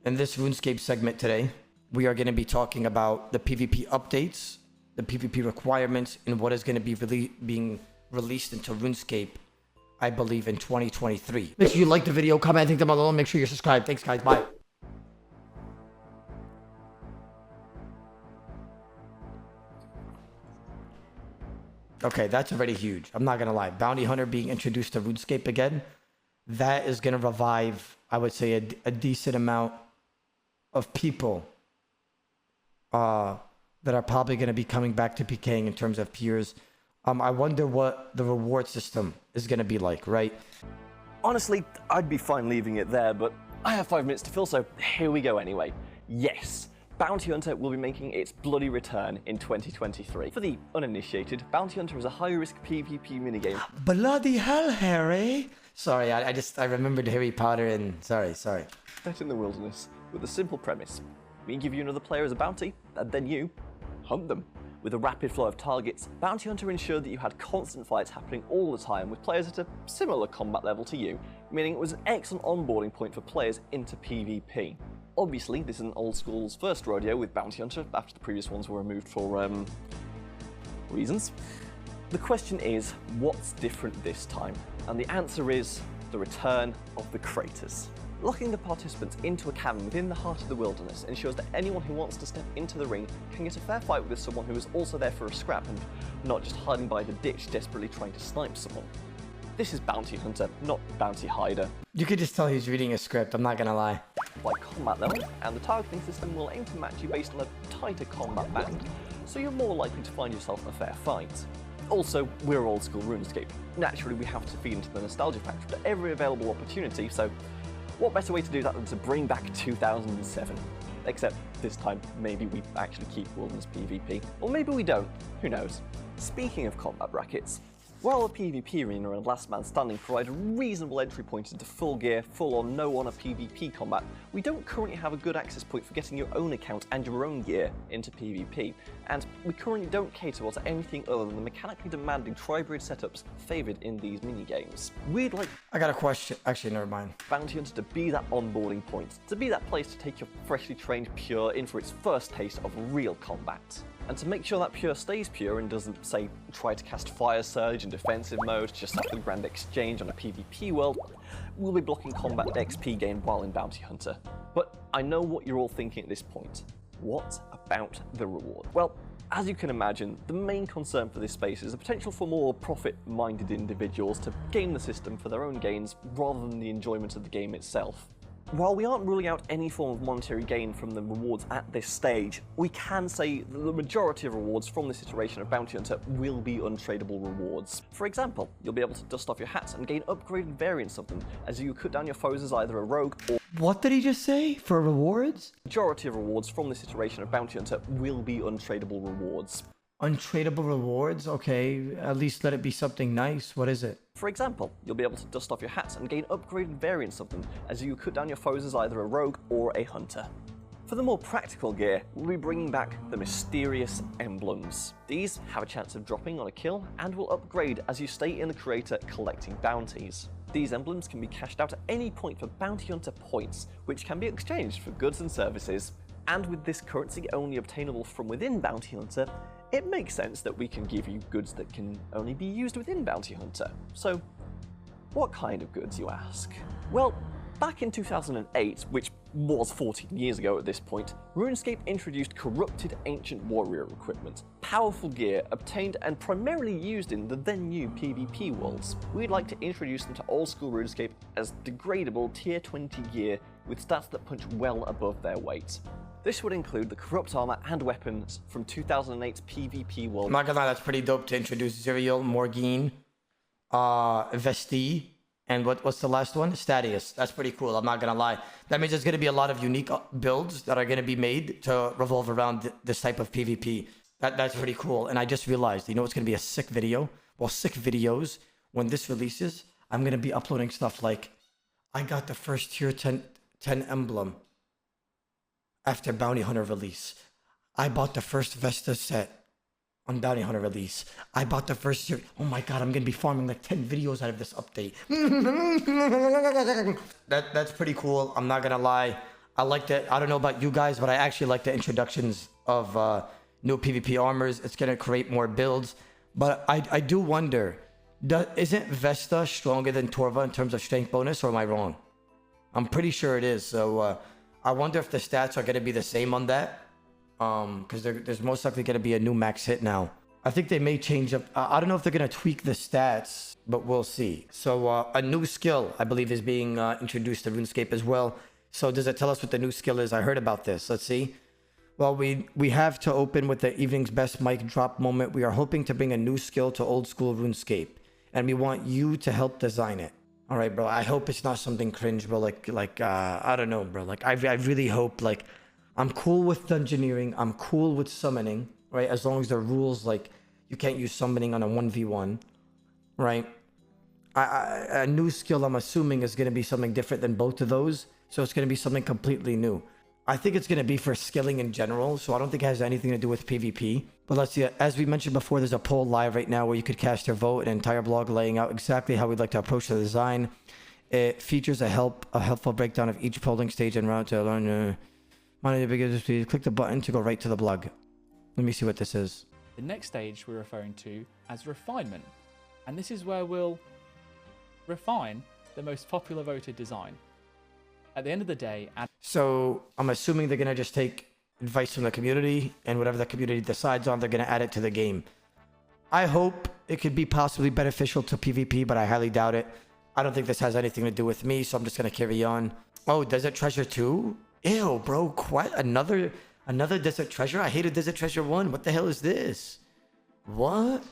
In this RuneScape segment today, we are going to be talking about the PvP updates, the PvP requirements, and what is going to be being released into RuneScape, I believe, in 2023. Make sure you like the video, comment, think about it, make sure you're subscribed. Thanks, guys. Bye. Okay, that's already huge. I'm not going to lie. Bounty Hunter being introduced to RuneScape again, that is going to revive, I would say, a decent amount of people that are probably going to be coming back to PKing in terms of peers. I wonder what the reward system is going to be like, right? Honestly, I'd be fine leaving it there, but I have 5 minutes to fill, so here we go anyway. Yes, Bounty Hunter will be making its bloody return in 2023. For the uninitiated, Bounty Hunter is a high-risk PvP minigame. Bloody hell, Harry! Sorry, I remembered Harry Potter and... Sorry. Set in the wilderness, with a simple premise. We give you another player as a bounty, and then you hunt them. With a rapid flow of targets, Bounty Hunter ensured that you had constant fights happening all the time with players at a similar combat level to you, meaning it was an excellent onboarding point for players into PvP. Obviously, this is an old school's first rodeo with Bounty Hunter, after the previous ones were removed for, reasons. The question is, what's different this time? And the answer is the return of the craters. Locking the participants into a cavern within the heart of the wilderness ensures that anyone who wants to step into the ring can get a fair fight with someone who is also there for a scrap and not just hiding by the ditch desperately trying to snipe someone. This is Bounty Hunter, not Bounty Hider. You could just tell he's reading a script, I'm not gonna lie. By combat level, and the targeting system will aim to match you based on a tighter combat band, so you're more likely to find yourself a fair fight. Also, we're old school RuneScape. Naturally, we have to feed into the nostalgia factor at every available opportunity, so what better way to do that than to bring back 2007? Except this time, maybe we actually keep Wilderness PvP. Or maybe we don't, who knows? Speaking of combat brackets, while the PvP arena and Last Man Standing provide a reasonable entry point into full gear, full on, no honor PvP combat, we don't currently have a good access point for getting your own account and your own gear into PvP, and we currently don't cater to anything other than the mechanically demanding tri-breed setups favoured in these minigames. We'd like... I got a question. Actually, never mind. Bounty Hunter to be that onboarding point, to be that place to take your freshly trained pure in for its first taste of real combat. And to make sure that pure stays pure and doesn't, say, try to cast Fire Surge in defensive mode just after the Grand Exchange on a PvP world, we'll be blocking combat XP gain while in Bounty Hunter. But I know what you're all thinking at this point. What about the reward? Well, as you can imagine, the main concern for this space is the potential for more profit-minded individuals to game the system for their own gains rather than the enjoyment of the game itself. While we aren't ruling out any form of monetary gain from the rewards at this stage, we can say that the majority of rewards from this iteration of Bounty Hunter will be untradeable rewards. For example, you'll be able to dust off your hats and gain upgraded variants of them, as you cut down your foes as either a rogue or... What did he just say? For rewards? The majority of rewards from this iteration of Bounty Hunter will be untradeable rewards. Untradeable rewards? Okay, at least let it be something nice. What is it? For example, you'll be able to dust off your hats and gain upgraded variants of them, as you cut down your foes as either a rogue or a hunter. For the more practical gear, we'll be bringing back the mysterious emblems. These have a chance of dropping on a kill and will upgrade as you stay in the creator collecting bounties. These emblems can be cashed out at any point for Bounty Hunter points, which can be exchanged for goods and services. And with this currency only obtainable from within Bounty Hunter, it makes sense that we can give you goods that can only be used within Bounty Hunter. So, what kind of goods, you ask? Well, back in 2008, which was 14 years ago at this point, RuneScape introduced corrupted ancient warrior equipment, powerful gear obtained and primarily used in the then new PvP worlds. We'd like to introduce them to old school RuneScape as degradable tier 20 gear with stats that punch well above their weight. This would include the corrupt armor and weapons from 2008's PvP world. I'm not gonna lie, that's pretty dope to introduce Zerial, Morgine, Vesti, and what's the last one? Stadius. That's pretty cool, I'm not gonna lie. That means there's gonna be a lot of unique builds that are gonna be made to revolve around this type of PvP. That's pretty cool. And I just realized, you know what's gonna be a sick video? Well, sick videos, when this releases, I'm gonna be uploading stuff like, I got the first tier 10 emblem after Bounty Hunter release. I bought the first Vesta set on Bounty Hunter release. I bought the first series. Oh my god, I'm gonna be farming like 10 videos out of this update. That's pretty cool. I'm not gonna lie. I like that. I don't know about you guys, but I actually like the introductions of new PvP armors. It's going to create more builds. But I do wonder, isn't Vesta stronger than Torva in terms of strength bonus, or am I wrong? I'm pretty sure it is. So I wonder if the stats are going to be the same on that. Because there's most likely going to be a new max hit now. I think they may change up. I don't know if they're going to tweak the stats, but we'll see. So a new skill, I believe, is being introduced to RuneScape as well. So does it tell us what the new skill is? I heard about this. Let's see. Well, we have to open with the evening's best mic drop moment. We are hoping to bring a new skill to old school RuneScape, and we want you to help design it. All right, bro. I hope it's not something cringe, bro. Like I don't know, bro. Like I really hope, like, I'm cool with dungeoneering. I'm cool with summoning, right? As long as the rules, like, you can't use summoning on a 1v1, right? A new skill, I'm assuming, is going to be something different than both of those. So it's going to be something completely new. I think it's going to be for skilling in general. So I don't think it has anything to do with PvP. But let's see. As we mentioned before, there's a poll live right now where you could cast your vote, an entire blog laying out exactly how we'd like to approach the design. It features a helpful breakdown of each polling stage and route to learn. Please click the button to go right to the blog. Let me see what this is. The next stage we're referring to as refinement, and this is where we'll refine the most popular voted design. At the end of the day, so I'm assuming they're gonna just take advice from the community, and whatever the community decides on, they're gonna add it to the game. I hope it could be possibly beneficial to PvP, but I highly doubt it. I don't think this has anything to do with me, so I'm just gonna carry on. Oh, Desert Treasure 2? Ew, bro, what? Another Desert Treasure? I hated Desert Treasure 1. What the hell is this? What?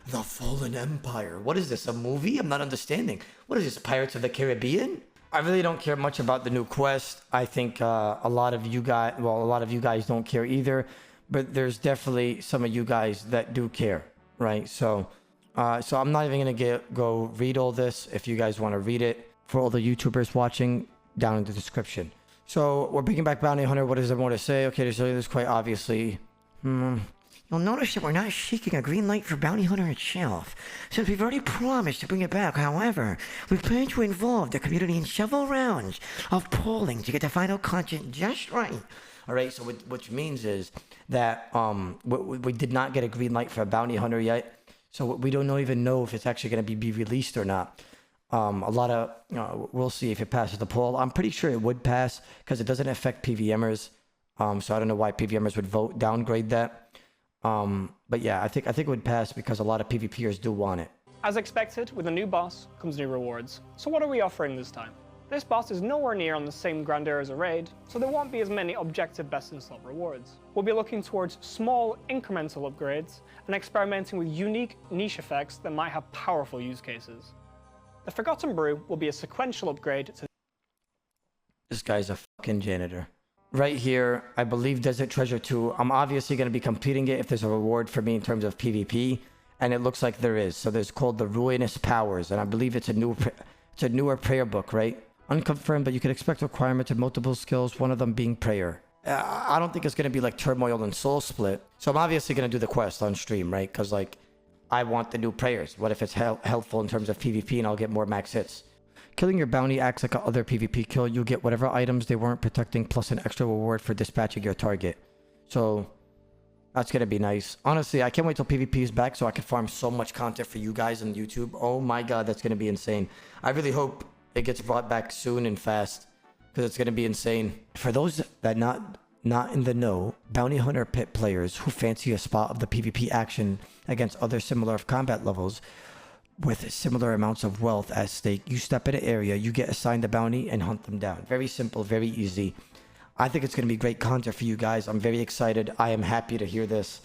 The Fallen Empire. What is this, a movie? I'm not understanding. What is this, Pirates of the Caribbean? I really don't care much about the new quest. I think a lot of you guys don't care either, but there's definitely some of you guys that do care, right? So I'm not even gonna go read all this. If you guys want to read it, for all the YouTubers watching, down in the description. So we're bringing back Bounty Hunter. What does everyone want to say? Okay, to show you this quite obviously. You'll notice that we're not seeking a green light for Bounty Hunter itself, since we've already promised to bring it back. However, we plan to involve the community in several rounds of polling to get the final content just right. All right, so which means is that we did not get a green light for a Bounty Hunter yet, so we don't even know if it's actually going to be released or not. We'll see if it passes the poll. I'm pretty sure it would pass because it doesn't affect PVMers. So I don't know why PVMers would downgrade that. But yeah, I think it would pass because a lot of PvPers do want it. As expected, with a new boss comes new rewards. So what are we offering this time? This boss is nowhere near on the same grandeur as a raid, so there won't be as many objective best-in-slot rewards. We'll be looking towards small, incremental upgrades and experimenting with unique niche effects that might have powerful use cases. The Forgotten Brew will be a sequential upgrade to... This guy's a fucking janitor. Right here, I believe Desert Treasure 2. I'm obviously going to be completing it if there's a reward for me in terms of PvP, and it looks like there is. So there's called the Ruinous Powers, and I believe it's a newer prayer book, right? Unconfirmed, but you can expect requirements of multiple skills, one of them being prayer. I don't think it's going to be like Turmoil and Soul Split. So I'm obviously going to do the quest on stream, right? Because, like, I want the new prayers. What if it's helpful in terms of PvP and I'll get more max hits? Killing your bounty acts like other PvP kill. You get whatever items they weren't protecting plus an extra reward for dispatching your target. So that's going to be nice. Honestly, I can't wait till PvP is back so I can farm so much content for you guys on YouTube. Oh my god, that's going to be insane. I really hope it gets brought back soon and fast because it's going to be insane. For those that not in the know, Bounty Hunter pit players who fancy a spot of the PvP action against other similar combat levels with similar amounts of wealth at stake, you step in an area, you get assigned a bounty and hunt them down. Very simple, very easy. I think it's going to be great content for you guys. I'm very excited. I am happy to hear this,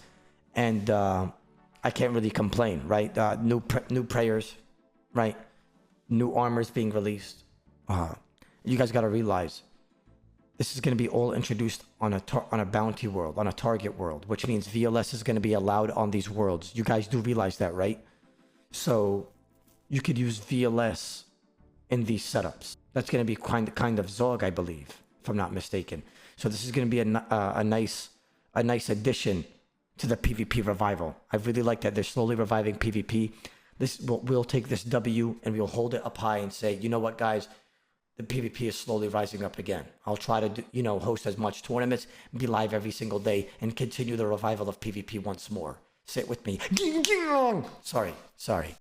and I can't really complain, right? New prayers, right? New armors being released. You guys got to realize this is going to be all introduced on a bounty world, on a target world, which means VLS is going to be allowed on these worlds. You guys do realize that, right? So you could use VLS in these setups. That's going to be kind of Zog, I believe, if I'm not mistaken. So this is going to be a nice addition to the PvP revival. I really like that they're slowly reviving PvP. We'll take this W and we'll hold it up high and say, you know what, guys, the PvP is slowly rising up again. I'll try to do, host as much tournaments, be live every single day, and continue the revival of PvP once more. Say it with me. Sorry.